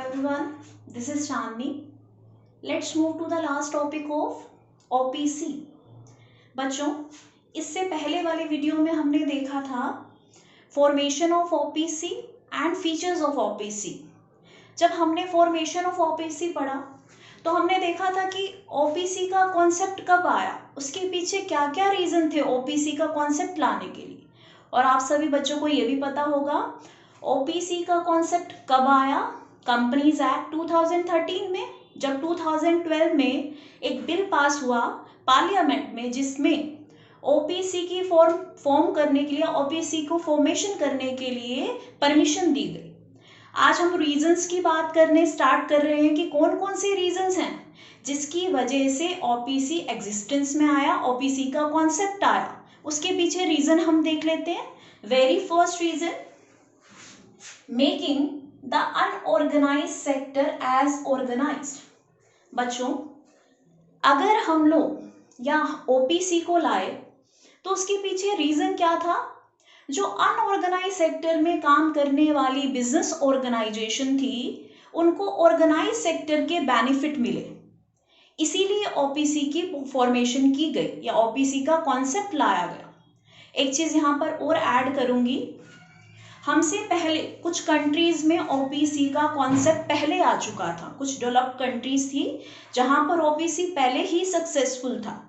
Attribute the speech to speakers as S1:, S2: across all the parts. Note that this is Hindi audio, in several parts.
S1: everyone, this is Chandni. Let's move to the last topic of OPC. बच्चों, इससे पहले वाले वीडियो में हमने देखा था formation of OPC and features of OPC. जब हमने फॉर्मेशन ऑफ OPC पढ़ा तो हमने देखा था कि OPC का कॉन्सेप्ट कब आया, उसके पीछे क्या क्या रीज़न थे OPC का कॉन्सेप्ट लाने के लिए. और आप सभी बच्चों को ये भी पता होगा OPC का कॉन्सेप्ट कब आया. कंपनीज एक्ट 2013 में, जब 2012 में एक बिल पास हुआ पार्लियामेंट में जिसमें OPC की फॉर्म करने के लिए, OPC को फॉर्मेशन करने के लिए परमिशन दी गई. आज हम रीजंस की बात करने स्टार्ट कर रहे हैं कि कौन कौन से रीजंस हैं जिसकी वजह से OPC एग्जिस्टेंस में आया, OPC का कॉन्सेप्ट आया. उसके पीछे रीजन हम देख लेते हैं. Very first reason, making the unorganised sector as organised. बच्चों, अगर हम लोग या OPC को लाए तो उसके पीछे रीजन क्या था. जो अनऑर्गेनाइज्ड सेक्टर में काम करने वाली बिजनेस ऑर्गेनाइजेशन थी उनको ऑर्गेनाइज्ड सेक्टर के बेनिफिट मिले, इसीलिए OPC की फॉर्मेशन की गई या OPC का कॉन्सेप्ट लाया गया. एक चीज यहाँ पर और ऐड करूंगी, हमसे पहले कुछ कंट्रीज में OPC का कॉन्सेप्ट पहले आ चुका था. कुछ डेवलप्ड कंट्रीज थी जहां पर OPC पहले ही सक्सेसफुल था.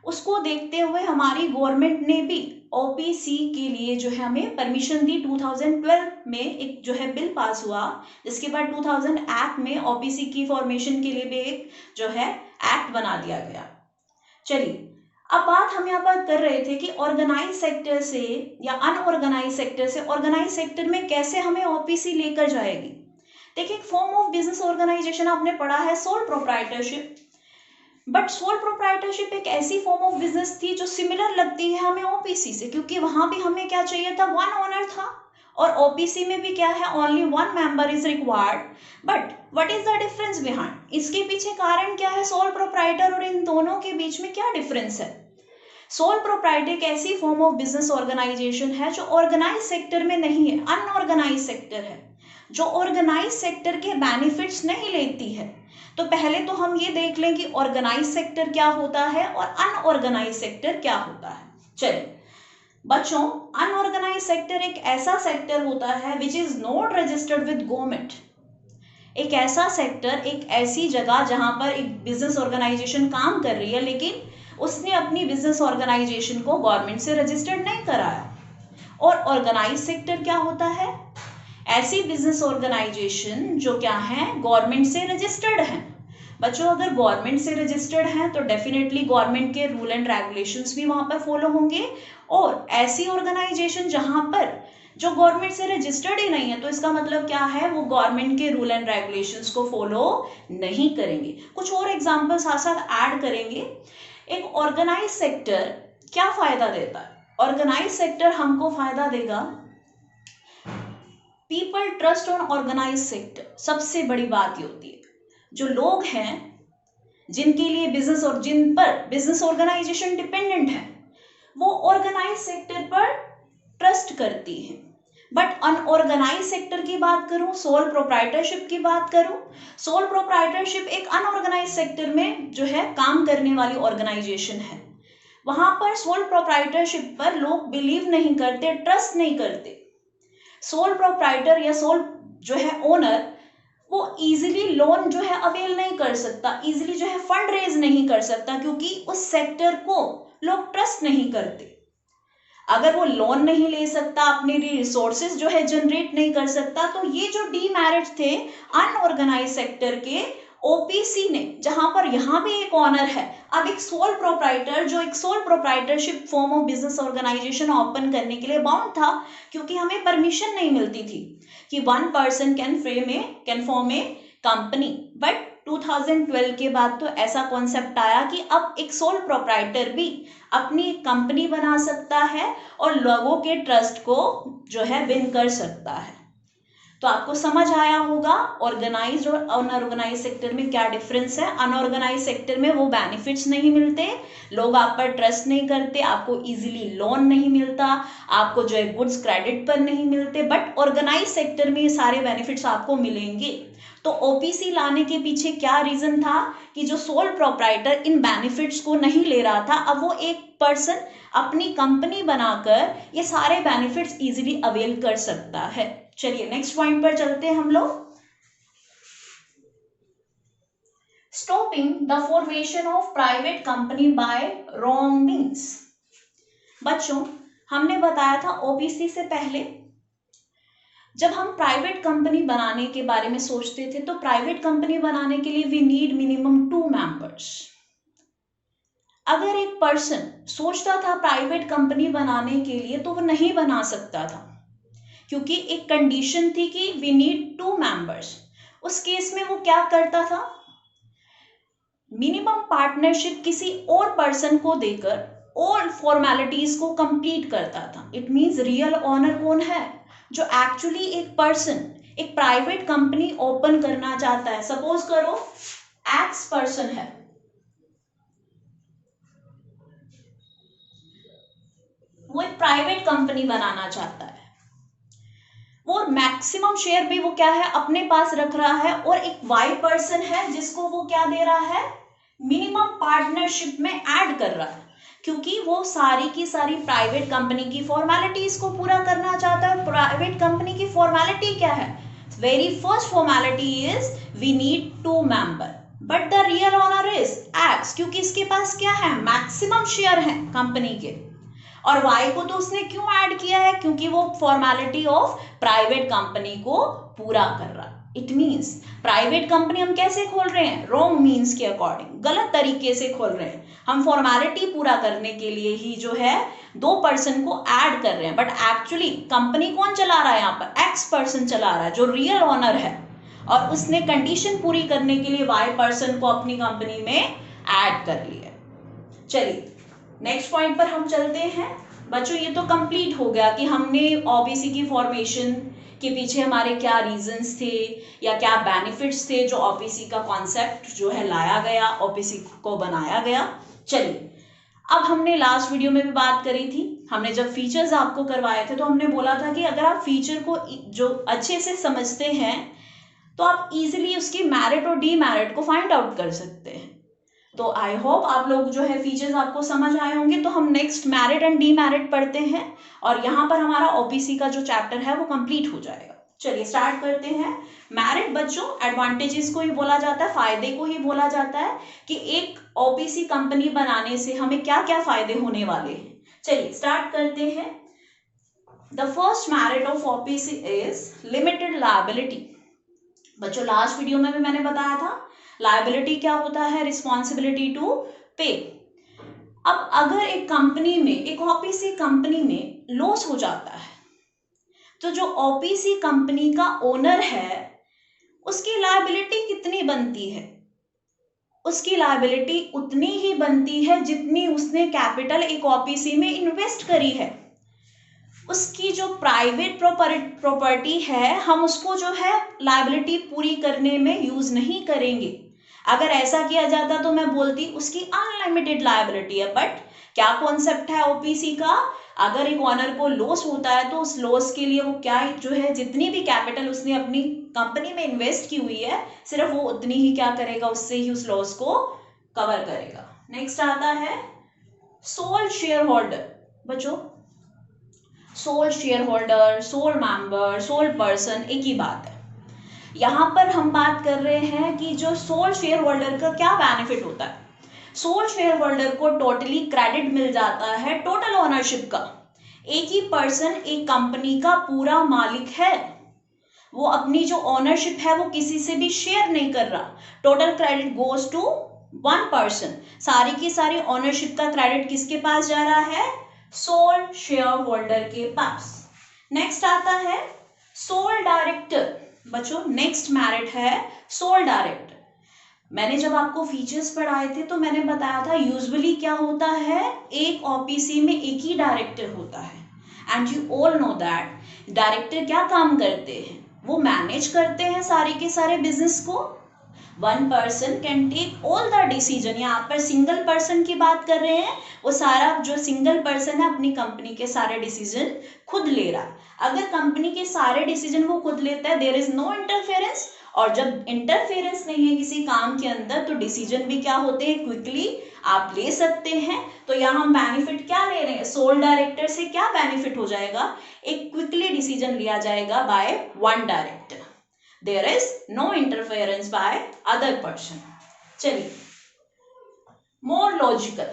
S1: उसको देखते हुए हमारी गवर्नमेंट ने भी OPC के लिए जो है हमें परमिशन दी. 2012 में एक जो है बिल पास हुआ, जिसके बाद 2008 में OPC की फॉर्मेशन के लिए भी एक जो है एक्ट बना दिया गया. चलिए, अब बात हम यहाँ पर कर रहे थे कि ऑर्गेनाइज सेक्टर से या अनऑर्गेनाइज सेक्टर से ऑर्गेनाइज सेक्टर में कैसे हमें OPC लेकर जाएगी. देखिए, फॉर्म ऑफ बिजनेस ऑर्गेनाइजेशन आपने पढ़ा है sole proprietorship, but sole proprietorship एक ऐसी फॉर्म ऑफ बिजनेस थी जो सिमिलर लगती है हमें OPC से, क्योंकि वहां भी हमें क्या चाहिए था, वन ओनर था. और OPC में भी क्या है, only one member is required. But what is the difference behind, इसके पीछे कारण क्या है, सोल प्रोप्राइटर और इन दोनों के बीच में क्या डिफरेंस है. सोल प्रोप्राइटर एक ऐसी फॉर्म ऑफ बिजनेस ऑर्गेनाइजेशन है जो ऑर्गेनाइज सेक्टर में नहीं है, अनऑर्गेनाइज सेक्टर है, जो ऑर्गेनाइज सेक्टर के बेनिफिट्स नहीं लेती है. तो पहले तो हम ये देख लें कि ऑर्गेनाइज सेक्टर क्या होता है और अनऑर्गेनाइज सेक्टर क्या होता है. चलिए बच्चों, अनऑर्गेनाइज सेक्टर एक ऐसा सेक्टर होता है which is not registered with government. एक ऐसा सेक्टर, एक ऐसी जगह जहां पर एक बिजनेस ऑर्गेनाइजेशन काम कर रही है लेकिन उसने अपनी बिजनेस ऑर्गेनाइजेशन को गवर्नमेंट से रजिस्टर्ड नहीं कराया. और ऑर्गेनाइज सेक्टर क्या होता है, ऐसी बिजनेस ऑर्गेनाइजेशन जो क्या है, गवर्नमेंट से रजिस्टर्ड है. बच्चों, अगर गवर्नमेंट से रजिस्टर्ड हैं तो डेफिनेटली गवर्नमेंट के रूल एंड रेगुलेशंस भी वहां पर फॉलो होंगे. और ऐसी ऑर्गेनाइजेशन जहां पर जो गवर्नमेंट से रजिस्टर्ड ही नहीं है तो इसका मतलब क्या है, वो गवर्नमेंट के रूल एंड रेगुलेशंस को फॉलो नहीं करेंगे. कुछ और एग्जाम्पल साथ साथ ऐड करेंगे. एक ऑर्गेनाइज सेक्टर क्या फायदा देता है, ऑर्गेनाइज सेक्टर हमको फायदा देगा, people trust on organise sector. सबसे बड़ी बात ये होती है, जो लोग हैं जिनके लिए बिजनेस और जिन पर बिजनेस ऑर्गेनाइजेशन डिपेंडेंट है वो ऑर्गेनाइज सेक्टर पर ट्रस्ट करती है. बट अनऑर्गेनाइज सेक्टर की बात करूं, सोल प्रोप्राइटरशिप की बात करूं, सोल प्रोप्राइटरशिप एक अनऑर्गेनाइज सेक्टर में जो है काम करने वाली ऑर्गेनाइजेशन है. वहां पर सोल प्रोप्राइटरशिप पर लोग बिलीव नहीं करते, ट्रस्ट नहीं करते. सोल प्रोप्राइटर या सोल जो है ओनर वो इजीली लोन जो है अवेल नहीं कर सकता, इजीली जो है फंड रेज नहीं कर सकता, क्योंकि उस सेक्टर को लोग ट्रस्ट नहीं करते. अगर वो लोन नहीं ले सकता, अपने लिए रिसोर्सेज जो है जनरेट नहीं कर सकता, तो ये जो डीमेरिट थे अनऑर्गेनाइज सेक्टर के, OPC ने जहां पर यहां भी एक ऑनर है, अब एक सोल प्रोप्राइटर जो एक sole proprietorship form of business organisation open करने के लिए बाउंड था, क्योंकि हमें परमिशन नहीं मिलती थी कि one person can form A company. But 2012 के बाद तो ऐसा कॉन्सेप्ट आया कि अब एक सोल प्रोप्राइटर भी अपनी कंपनी बना सकता है और लोगों के ट्रस्ट को जो है विन कर सकता है. तो आपको समझ आया होगा ऑर्गेनाइज्ड और अनऑर्गेनाइज सेक्टर में क्या डिफरेंस है। अनऑर्गेनाइज सेक्टर में वो बेनिफिट्स नहीं मिलते, लोग आप पर ट्रस्ट नहीं करते, आपको इजीली लोन नहीं मिलता, आपको जो है गुड्स क्रेडिट पर नहीं मिलते, बट ऑर्गेनाइज सेक्टर में ये सारे बेनिफिट्स आपको मिलेंगे। तो ओपीसी लाने के पीछे क्या रीजन था कि जो सोल प्रोप्राइटर इन बेनिफिट्स को नहीं ले रहा था, अब वो एक पर्सन अपनी कंपनी बनाकर ये सारे बेनिफिट्स इजीली अवेल कर सकता है। चलिए नेक्स्ट पॉइंट पर चलते हैं हम लोग। Stopping the formation of private company by wrong means. बच्चों हमने बताया था ओपीसी से पहले जब हम प्राइवेट कंपनी बनाने के बारे में सोचते थे तो प्राइवेट कंपनी बनाने के लिए वी नीड मिनिमम 2 मेंबर्स। अगर एक पर्सन सोचता था प्राइवेट कंपनी बनाने के लिए तो वो नहीं बना सकता था, क्योंकि एक कंडीशन थी कि वी नीड 2 मेंबर्स। उस केस में वो क्या करता था, मिनिमम पार्टनरशिप किसी और पर्सन को देकर और फॉर्मेलिटीज को कंप्लीट करता था। इट मींस रियल ओनर कौन है, जो एक्चुअली एक पर्सन एक प्राइवेट कंपनी ओपन करना चाहता है। सपोज करो एक्स पर्सन है, वो एक प्राइवेट कंपनी बनाना चाहता है, वो मैक्सिमम शेयर भी वो क्या है अपने पास रख रहा है, और एक वाई पर्सन है जिसको वो क्या दे रहा है, मिनिमम पार्टनरशिप में ऐड कर रहा है, क्योंकि वो सारी की सारी प्राइवेट कंपनी की फॉर्मेलिटीज को पूरा करना चाहता है। प्राइवेट कंपनी की फॉर्मेलिटी क्या है, very first formality is we need 2 member, but the real owner is X, क्योंकि इसके पास क्या है, मैक्सिमम शेयर है कंपनी के। और वाई को तो उसने क्यों ऐड किया है, क्योंकि वो फॉर्मेलिटी ऑफ प्राइवेट कंपनी को पूरा कर रहा है। इट मीन्स प्राइवेट कंपनी हम कैसे खोल रहे हैं, रॉन्ग मीन्स के अकॉर्डिंग, गलत तरीके से खोल रहे हैं। हम फॉर्मेलिटी पूरा करने के लिए ही जो है 2 पर्सन को ऐड कर रहे हैं, बट एक्चुअली कंपनी कौन चला रहा है, यहाँ पर एक्स पर्सन चला रहा है जो रियल ओनर है, और उसने कंडीशन पूरी करने के लिए वाई पर्सन को अपनी कंपनी में ऐड कर लिया। चलिए नेक्स्ट पॉइंट पर हम चलते हैं। बच्चों ये तो कंप्लीट हो गया कि हमने ओबीसी की फॉर्मेशन के पीछे हमारे क्या रीजंस थे या क्या बेनिफिट्स थे जो ओबीसी का कॉन्सेप्ट जो है लाया गया, ओबीसी को बनाया गया। चलिए अब हमने लास्ट वीडियो में भी बात करी थी, हमने जब फीचर्स आपको करवाए थे तो हमने बोला था कि अगर आप फीचर को जो अच्छे से समझते हैं तो आप इजीली उसकी मेरिट और डीमेरिट को फाइंड आउट कर सकते हैं। तो आई होप आप लोग जो है फीचर्स आपको समझ आए होंगे। तो हम नेक्स्ट मेरिट एंड डीमेरिट पढ़ते हैं और यहाँ पर हमारा ओबीसी का जो चैप्टर है वो कंप्लीट हो जाएगा। चलिए स्टार्ट करते हैं। मेरिट बच्चों एडवांटेजेस को ही बोला जाता है, फायदे को ही बोला जाता है कि एक ओबीसी कंपनी बनाने से हमें क्या क्या फायदे होने वाले हैं। चलिए स्टार्ट करते हैं। The first merit of OBC is limited liability. बच्चों लास्ट वीडियो में भी मैंने बताया था लायबिलिटी क्या होता है, रिस्पॉन्सिबिलिटी टू पे। अब अगर एक कंपनी में, एक ओपीसी कंपनी में लॉस हो जाता है तो जो ओपीसी कंपनी का ओनर है उसकी लायबिलिटी कितनी बनती है, उसकी लायबिलिटी उतनी ही बनती है जितनी उसने कैपिटल एक ओपीसी में इन्वेस्ट करी है। उसकी जो प्राइवेट प्रॉपर्टी है हम उसको जो है लायबिलिटी पूरी करने में यूज नहीं करेंगे। अगर ऐसा किया जाता तो मैं बोलती उसकी अनलिमिटेड लायबिलिटी है, बट क्या कॉन्सेप्ट है ओपीसी का, अगर एक ओनर को लॉस होता है तो उस लॉस के लिए वो क्या जो है जितनी भी कैपिटल उसने अपनी कंपनी में इन्वेस्ट की हुई है सिर्फ वो उतनी ही क्या करेगा, उससे ही उस लॉस को कवर करेगा। नेक्स्ट आता है सोल शेयर होल्डर। बच्चों sole shareholder, sole member, sole person एक ही बात है। यहाँ पर हम बात कर रहे हैं कि जो सोल शेयर होल्डर का क्या बेनिफिट होता है। सोल शेयर होल्डर को टोटली क्रेडिट मिल जाता है टोटल ओनरशिप का। एक ही पर्सन एक कंपनी का पूरा मालिक है, वो अपनी जो ओनरशिप है वो किसी से भी शेयर नहीं कर रहा। Total credit goes to 1 person. सारी की सारी ओनरशिप का क्रेडिट किसके पास जा रहा है, सोल शेयर होल्डर के पास। नेक्स्ट आता है सोल डायरेक्टर। बच्चों नेक्स्ट मेरिट है सोल डायरेक्टर। मैंने जब आपको फीचर्स पढ़ाए थे तो मैंने बताया था यूजुअली क्या होता है, एक ओपीसी में एक ही डायरेक्टर होता है and you all know that director क्या काम करते हैं, वो मैनेज करते हैं सारे के सारे बिजनेस को। One person can take all the decision, यहाँ पर सिंगल पर्सन की बात कर रहे हैं, वो सारा जो सिंगल पर्सन है अपनी कंपनी के सारे डिसीजन खुद ले रहा है। अगर कंपनी के सारे डिसीजन वो खुद लेता है, देयर इज नो इंटरफेरेंस, और जब इंटरफेरेंस नहीं है किसी काम के अंदर तो डिसीजन भी क्या होते हैं, क्विकली आप ले सकते हैं। तो यहाँ हम बेनिफिट क्या ले रहे हैं, सोल डायरेक्टर से क्या बेनिफिट हो जाएगा, एक क्विकली डिसीजन लिया जाएगा by one director, there is no interference by other person. चलिए मोर लॉजिकल,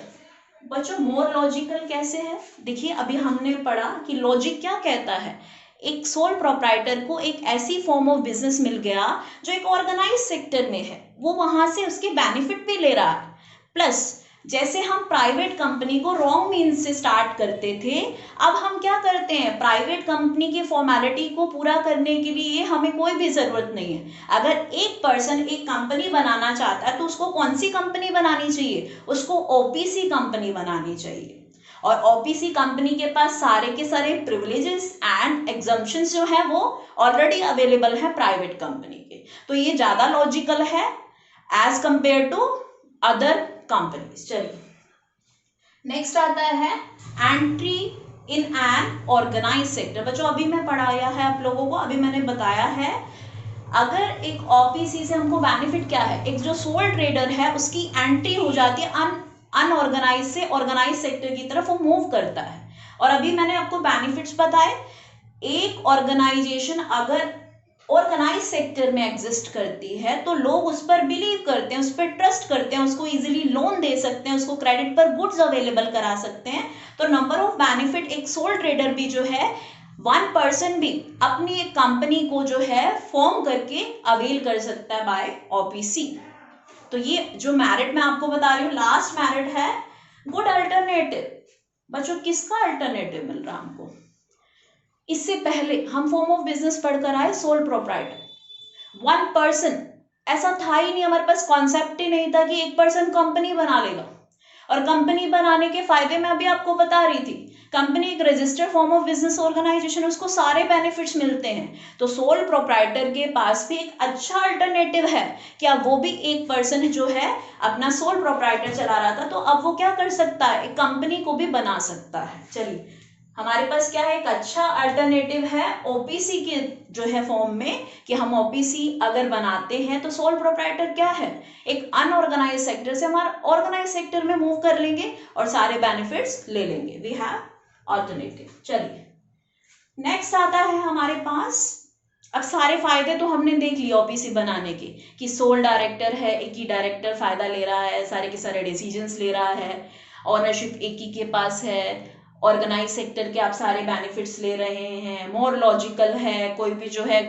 S1: बच्चों मोर लॉजिकल कैसे है, देखिए अभी हमने पढ़ा कि लॉजिक क्या कहता है, एक सोल प्रोप्राइटर को एक ऐसी फॉर्म ऑफ बिजनेस मिल गया जो एक ऑर्गेनाइज सेक्टर में है, वो वहां से उसके बेनिफिट भी ले रहा है। प्लस जैसे हम प्राइवेट कंपनी को रॉन्ग मीन्स से स्टार्ट करते थे, अब हम क्या करते हैं, प्राइवेट कंपनी की फॉर्मेलिटी को पूरा करने के लिए हमें कोई भी जरूरत नहीं है। अगर एक पर्सन एक कंपनी बनाना चाहता है तो उसको कौन सी कंपनी बनानी चाहिए, उसको ओपीसी कंपनी बनानी चाहिए। और ओपीसी कंपनी के पास सारे के सारे प्रिविलेजेस एंड एग्जम्पशंस जो है वो ऑलरेडी अवेलेबल है प्राइवेट कंपनी के, तो ये ज्यादा लॉजिकल है as compare to other companies. चलिए नेक्स्ट आता है entry in an organise sector. बच्चों अभी मैं पढ़ाया है आप लोगों को, अभी मैंने बताया है अगर एक ओपीसी से हमको बेनिफिट क्या है, एक जो सोल ट्रेडर है उसकी एंट्री हो जाती है अनऑर्गेनाइज से ऑर्गेनाइज सेक्टर की तरफ वो मूव करता है। और अभी मैंने आपको बेनिफिट्स बताए, एक ऑर्गेनाइजेशन अगर ऑर्गेनाइज सेक्टर में एग्जिस्ट करती है तो लोग उस पर बिलीव करते हैं, उस पर ट्रस्ट करते हैं, उसको इजीली लोन दे सकते हैं, उसको क्रेडिट पर गुड्स अवेलेबल करा सकते हैं। तो नंबर ऑफ बेनिफिट एक सोल ट्रेडर भी जो है, वन पर्सन भी अपनी एक कंपनी को जो है फॉर्म करके अवेल कर सकता है बाय ओपीसी। तो ये जो मेरिट मैं आपको बता रही हूँ, लास्ट मेरिट है गुड अल्टरनेटिव। बच्चों किसका अल्टरनेटिव मिल रहा है हमको, इससे पहले हम फॉर्म ऑफ बिजनेस पढ़कर आए सोल प्रोप्राइटर, वन पर्सन, ऐसा था ही नहीं, हमारे पास कॉन्सेप्ट ही नहीं था कि एक पर्सन कंपनी बना लेगा। और कंपनी बनाने के फायदे मैं अभी आपको बता रही थी, कंपनी एक registered form of business organisation, उसको सारे बेनिफिट्स मिलते हैं। तो सोल प्रोप्राइटर के पास भी एक अच्छा अल्टरनेटिव है, क्या वो भी एक पर्सन जो है अपना सोल प्रोप्राइटर चला रहा था, तो अब वो क्या कर सकता है, एक कंपनी को भी बना सकता है। चलिए हमारे पास क्या है, एक अच्छा अल्टरनेटिव है ओपीसी के जो है फॉर्म में, कि हम ओपीसी अगर बनाते हैं तो सोल प्रोप्राइटर क्या है, एक अनऑर्गेनाइज सेक्टर से हमारा ऑर्गेनाइज सेक्टर में मूव कर लेंगे और सारे बेनिफिट्स ले लेंगे, वी हैव ऑल्टरनेटिव। चलिए नेक्स्ट आता है हमारे पास, अब सारे फायदे तो हमने देख लिए ओपीसी बनाने के, कि सोल डायरेक्टर है, एक ही डायरेक्टर फायदा ले रहा है, सारे के सारे डिसीजंस ले रहा है, ऑनरशिप एक ही के पास है, ऑर्गेनाइज सेक्टर के आप सारे बेनिफिट्स ले रहे हैं, मोर लॉजिकल है, कोई भी जो है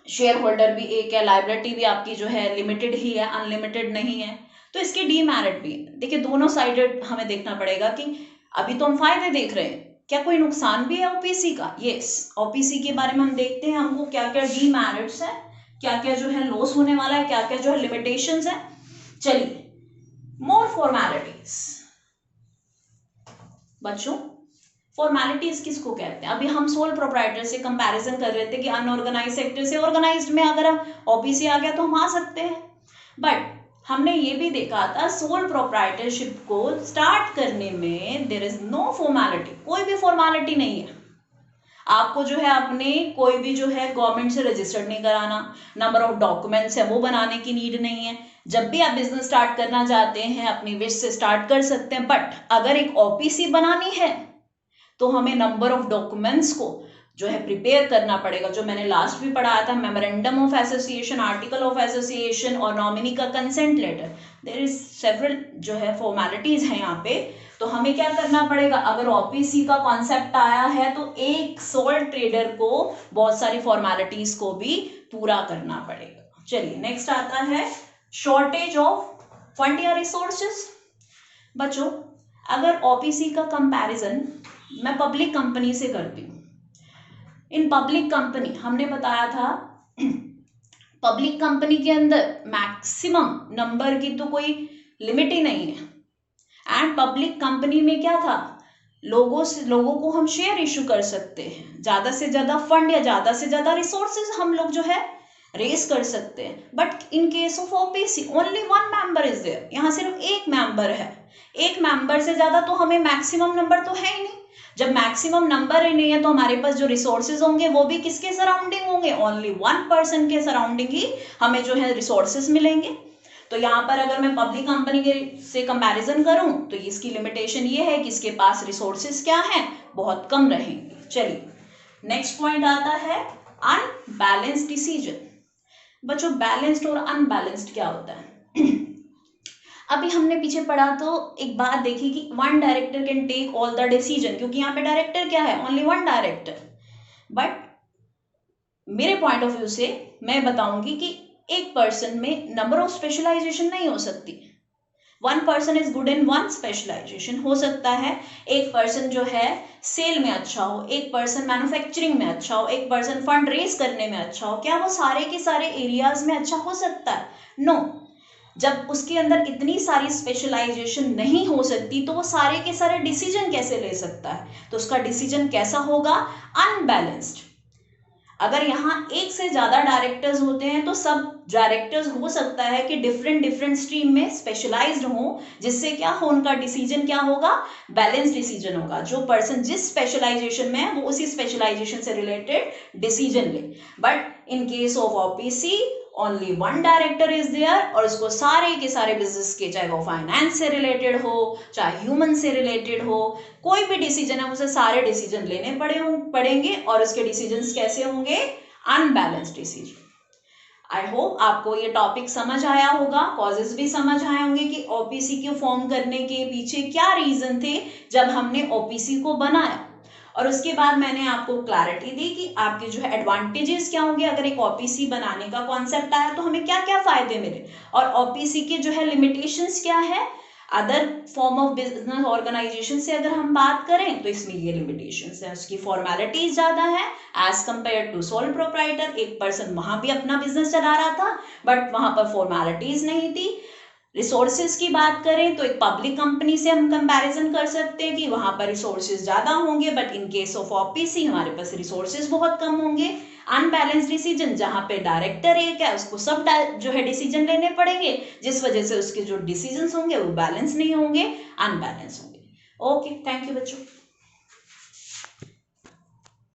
S1: शेयर होल्डर भी एक है, लाइबिलिटी भी आपकी जो है लिमिटेड ही है, अनलिमिटेड नहीं है। तो इसके डीमेरिट भी है, देखिए दोनों साइडेड हमें देखना पड़ेगा कि अभी तो हम फायदे देख रहे हैं, क्या कोई नुकसान भी है ओपीसी का। यस, ओपीसी के बारे में हम देखते हैं हमको क्या क्या डीमेरिट्स है, क्या क्या जो है लॉस होने वाला है, क्या क्या जो है लिमिटेशंस है। चलिए मोर फॉर्मेलिटीज, बच्चों फॉर्मेलिटीज किसको कहते हैं, अभी हम सोल प्रोप्राइटर से कंपैरिजन कर रहे थे कि अनऑर्गेनाइज सेक्टर से ऑर्गेनाइज्ड में अगर हम ओपीसी आ गया तो हम आ सकते हैं, बट हमने ये भी देखा था सोल प्रोप्राइटरशिप को स्टार्ट करने में देयर इज नो फॉर्मेलिटी, कोई भी फॉर्मेलिटी नहीं है। आपको जो है अपने कोई भी जो है गवर्नमेंट से रजिस्टर्ड नहीं कराना, नंबर ऑफ डॉक्यूमेंट्स है वो बनाने की नीड नहीं है। जब भी आप बिजनेस स्टार्ट करना चाहते हैं अपनी विश से स्टार्ट कर सकते हैं, बट अगर एक ओपीसी बनानी है तो हमें नंबर ऑफ डॉक्यूमेंट्स को जो है प्रिपेयर करना पड़ेगा, जो मैंने लास्ट भी पढ़ाया था, memorandum of association, article of association और नॉमिनी का consent letter, there is several जो है फॉर्मेलिटीज है यहाँ पे। तो हमें क्या करना पड़ेगा, अगर ओपीसी का कॉन्सेप्ट आया है तो एक सोल ट्रेडर को बहुत सारी फॉर्मेलिटीज को भी पूरा करना पड़ेगा। चलिए नेक्स्ट आता है शॉर्टेज ऑफ फंड या रिसोर्सेज। बच्चों अगर ओपीसी का कंपैरिजन मैं पब्लिक कंपनी से करती हूँ, इन पब्लिक कंपनी हमने बताया था पब्लिक कंपनी के अंदर मैक्सिमम नंबर की तो कोई लिमिट ही नहीं है, एंड पब्लिक कंपनी में क्या था, लोगों को हम शेयर इशू कर सकते हैं, ज्यादा से ज्यादा फंड या ज्यादा से ज्यादा रिसोर्सेज हम लोग जो है रेस कर सकते हैं। But in case of OPC only one member is there, यहाँ सिर्फ एक मेंबर है। एक मेंबर से ज्यादा तो हमें मैक्सिमम नंबर तो है ही नहीं। जब मैक्सिमम नंबर ही नहीं है तो हमारे पास जो रिसोर्सेज होंगे वो भी किसके सराउंडिंग होंगे, ओनली वन पर्सन के सराउंडिंग ही हमें जो है रिसोर्सेज मिलेंगे। तो यहाँ पर अगर मैं पब्लिक कंपनी के से कंपैरिजन करूं तो इसकी लिमिटेशन ये है कि इसके पास रिसोर्सेज क्या है, बहुत कम रहेंगे। चलिए नेक्स्ट पॉइंट आता है अनबैलेंस्ड डिसीजन। बच्चों बैलेंस्ड और अनबैलेंस्ड क्या होता है? अभी हमने पीछे पढ़ा तो एक बात देखी कि one director can take all the decision, क्योंकि यहाँ पे डायरेक्टर क्या है, ओनली वन डायरेक्टर। बट मेरे पॉइंट ऑफ व्यू से मैं बताऊंगी कि एक पर्सन में नंबर ऑफ स्पेशलाइजेशन नहीं हो सकती। One person is good in one specialisation. हो सकता है एक पर्सन जो है सेल में अच्छा हो, एक पर्सन मैन्युफैक्चरिंग में अच्छा हो, एक पर्सन फंड रेज करने में अच्छा हो। क्या वो सारे के सारे एरियाज में अच्छा हो सकता है? नो। जब उसके अंदर इतनी सारी स्पेशलाइजेशन नहीं हो सकती तो वो सारे के सारे डिसीजन कैसे ले सकता है? तो उसका डिसीजन कैसा होगा? अनबैलेंस्ड। अगर यहाँ एक से ज्यादा डायरेक्टर्स होते हैं तो सब डायरेक्टर्स हो सकता है कि डिफरेंट डिफरेंट स्ट्रीम में स्पेशलाइज्ड हो, जिससे क्या हो उनका डिसीजन क्या होगा? बैलेंस डिसीजन होगा। जो पर्सन जिस स्पेशलाइजेशन में है वो उसी स्पेशलाइजेशन से रिलेटेड डिसीजन ले। But in case of OPC only one director is there और उसको सारे के सारे बिजनेस के, चाहे वो फाइनेंस से रिलेटेड हो चाहे ह्यूमन से रिलेटेड हो, कोई भी डिसीजन है उसे सारे डिसीजन लेने पड़ेंगे और उसके डिसीजंस कैसे होंगे? Unbalanced decision. आई होप आपको ये टॉपिक समझ आया होगा, कॉजेस भी समझ आए होंगे कि ओपीसी को फॉर्म करने के पीछे क्या रीजन थे जब हमने ओपीसी को बनाया। और उसके बाद मैंने आपको क्लैरिटी दी कि आपके जो है एडवांटेजेस क्या होंगे अगर एक ओपीसी बनाने का कॉन्सेप्ट आया तो हमें क्या क्या फायदे मिले, और ओपीसी के जो है लिमिटेशंस क्या है। Other form of business organisation से अगर हम बात करें तो इसमें ये लिमिटेशंस है, उसकी फॉर्मेलिटीज ज्यादा है as compare to sole proprietor. एक पर्सन वहां भी अपना बिजनेस चला रहा था बट वहां पर फॉर्मेलिटीज नहीं थी। रिसोर्सेज की बात करें तो एक पब्लिक कंपनी से हम कंपैरिजन कर सकते हैं कि वहां पर रिसोर्सेज ज्यादा होंगे, but in case of OPC हमारे पास रिसोर्सेज बहुत कम होंगे। अनबैलेंस डिसीजन, जहां पे डायरेक्टर एक है उसको सब जो है डिसीजन लेने पड़ेंगे, जिस वजह से उसके जो डिसीजन होंगे वो बैलेंस नहीं होंगे, अनबैलेंस होंगे। ओके, थैंक यू बच्चों।